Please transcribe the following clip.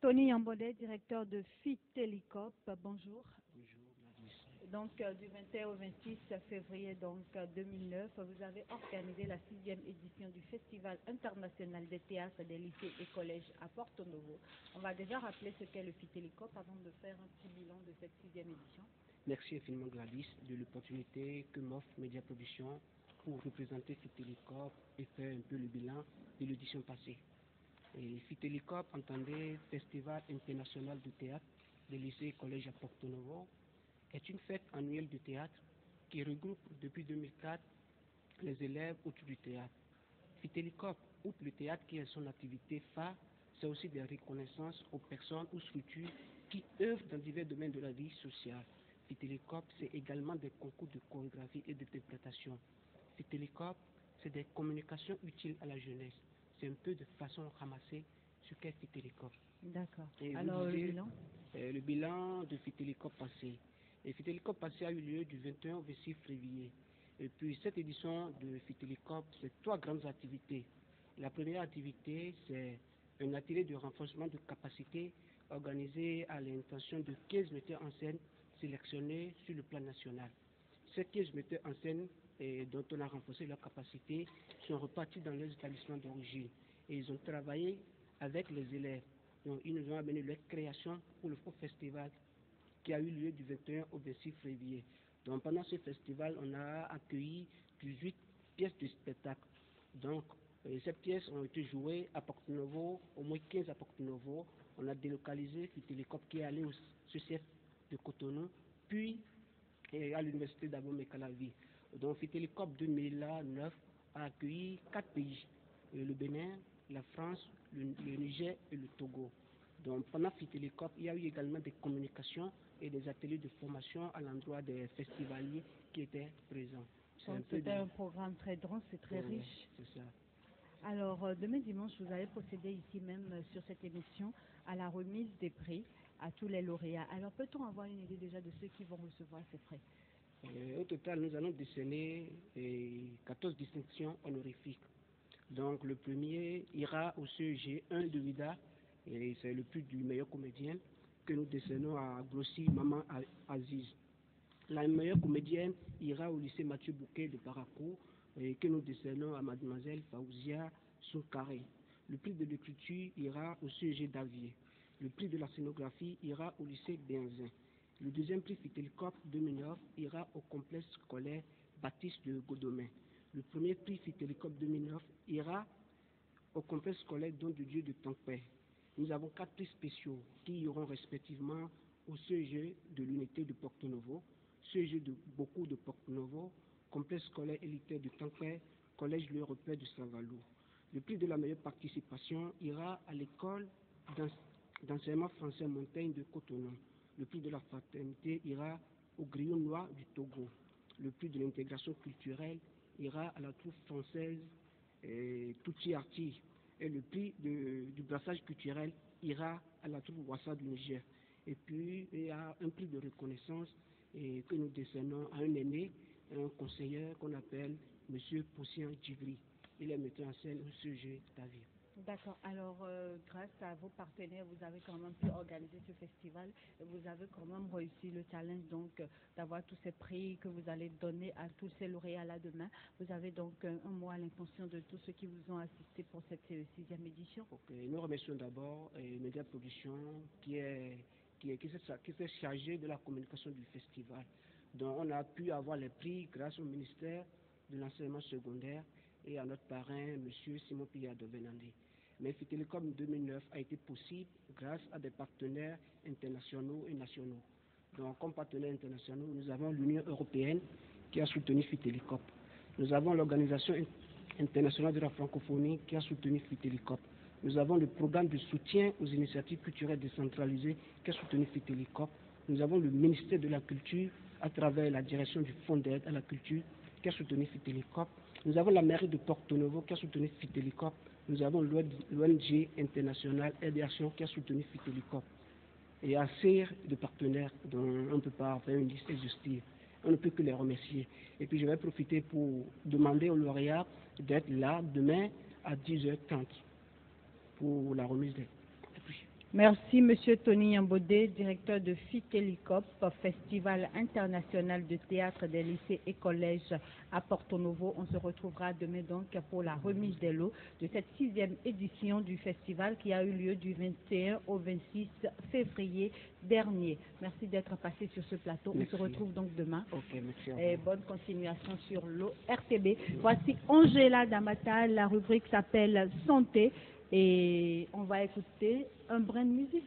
Tony Yambodé, directeur de Fitelicop, bonjour. Bonjour, Gladys. Donc, du 21 au 26 février 2009, vous avez organisé la 6e édition du Festival international des théâtres des lycées et collèges à Porto Novo. On va déjà rappeler ce qu'est le Fitelicop avant de faire un petit bilan de cette 6e édition. Merci infiniment, Gladys, de l'opportunité que m'offre Média Production pour représenter Fitelicop et faire un peu le bilan de l'édition passée. Et Fitelicop entendait Festival international du théâtre des lycées et collèges à Porto Novo, est une fête annuelle de théâtre qui regroupe depuis 2004 les élèves autour du théâtre. Fitelicop, outre le théâtre qui est son activité phare, c'est aussi des reconnaissances aux personnes ou structures qui œuvrent dans divers domaines de la vie sociale. Fitelicop, c'est également des concours de chorégraphie et d'interprétation. Fitelicop, c'est des communications utiles à la jeunesse. C'est un peu de façon ramassée ce qu'est Fitelicop. D'accord. Et alors, le bilan le bilan de Fitelicop passé. Et Fitelicop passé a eu lieu du 21 au 26 février. Et puis cette édition de Fitelicop, c'est 3 grandes activités. La première activité, c'est un atelier de renforcement de capacité organisé à l'intention de 15 metteurs en scène sélectionnés sur le plan national. Ces 15 metteurs en scène dont on a renforcé leurs capacités sont repartis dans leurs établissements d'origine. Et ils ont travaillé avec les élèves. Donc, ils nous ont amené leur création pour le festival qui a eu lieu du 21 au 26 février. Donc, pendant ce festival, on a accueilli 18 pièces de spectacle. Donc, ces pièces ont été jouées à Porto Novo, au moins 15 à Porto Novo. On a délocalisé Fitelicop qui est allé au CCF de Cotonou, puis à l'université d'Abomey-Calavi. Donc, Fitelicop 2009 a accueilli 4 pays, le Bénin, la France, le Niger et le Togo. Donc, pendant Fitelicop, il y a eu également des communications et des ateliers de formation à l'endroit des festivaliers qui étaient présents. C'était un programme très dense et très riche. C'est ça. Alors, demain dimanche, vous allez procéder ici même sur cette émission à la remise des prix à tous les lauréats. Alors, peut-on avoir une idée déjà de ceux qui vont recevoir ces prix? Au total, nous allons décerner 14 distinctions honorifiques. Donc, le premier ira au CEG 1 de Vida, et c'est le prix du meilleur comédien que nous décernons à Grossi Maman Aziz. La meilleure comédienne ira au lycée Mathieu Bouquet de Paracourt, et que nous décernons à Mademoiselle Faouzia Soukaré. Le prix de l'écriture ira au CEG d'Avier. Le prix de la scénographie ira au lycée Benzin. Le deuxième prix Fitelicop 2009 ira au complexe scolaire Baptiste de Godomain. Le premier prix Fitelicop 2009 ira au complexe scolaire Don de Dieu de Tampere. Nous avons 4 prix spéciaux qui iront respectivement au CEG de l'unité de Porto Novo, CEG de Boko de Porto Novo, complexe scolaire élitaire de Tampere, collège Le Repère de Saint-Valo. Le prix de la meilleure participation ira à l'école d'enseignement français Montaigne de Cotonou. Le prix de la fraternité ira au Griot Noir du Togo. Le prix de l'intégration culturelle ira à la troupe française Touti Arti. Et le prix du brassage culturel ira à la troupe Wassa du Niger. Et puis, il y a un prix de reconnaissance que nous décernons à un aîné, un conseiller qu'on appelle M. Poussian Djibri. Il est metteur en scène au sujet d'Avier. D'accord. Alors, grâce à vos partenaires, vous avez quand même pu organiser ce festival. Vous avez quand même réussi le challenge donc d'avoir tous ces prix que vous allez donner à tous ces lauréats là demain. Vous avez donc un mot à l'intention de tous ceux qui vous ont assisté pour cette sixième édition. Ok, nous remercions d'abord Média Production qui s'est chargé de la communication du festival. Donc on a pu avoir les prix grâce au ministère de l'enseignement secondaire et à notre parrain, M. Simon Pilla de Venandé. Mais Fitelecom 2009 a été possible grâce à des partenaires internationaux et nationaux. Donc comme partenaires internationaux, nous avons l'Union européenne qui a soutenu Fitelecom. Nous avons l'Organisation internationale de la francophonie qui a soutenu Fitelecom. Nous avons le programme de soutien aux initiatives culturelles décentralisées qui a soutenu Fitelecom. Nous avons le ministère de la Culture à travers la direction du Fonds d'aide à la culture qui a soutenu Fitelecom. Nous avons la mairie de Porto Novo qui a soutenu Fitelecom. Nous avons l'ONG internationale Aide et Action qui a soutenu Fitelecom. Et assez de partenaires dont on ne peut pas faire une liste exhaustive. On ne peut que les remercier. Et puis je vais profiter pour demander aux lauréats d'être là demain à 10h30 pour la remise des prix. Merci, Monsieur Tony Yambodé, directeur de Fitelecom, Festival international de théâtre des lycées et collèges à Porto Novo. On se retrouvera demain donc pour la remise des lots de cette sixième édition du festival qui a eu lieu du 21 au 26 février dernier. Merci d'être passé sur ce plateau. Merci. On se retrouve donc demain. Ok, merci. Et bonne continuation sur l'ORTB. Voici Angela Damata, la rubrique s'appelle Santé. Et on va écouter un brin de musique.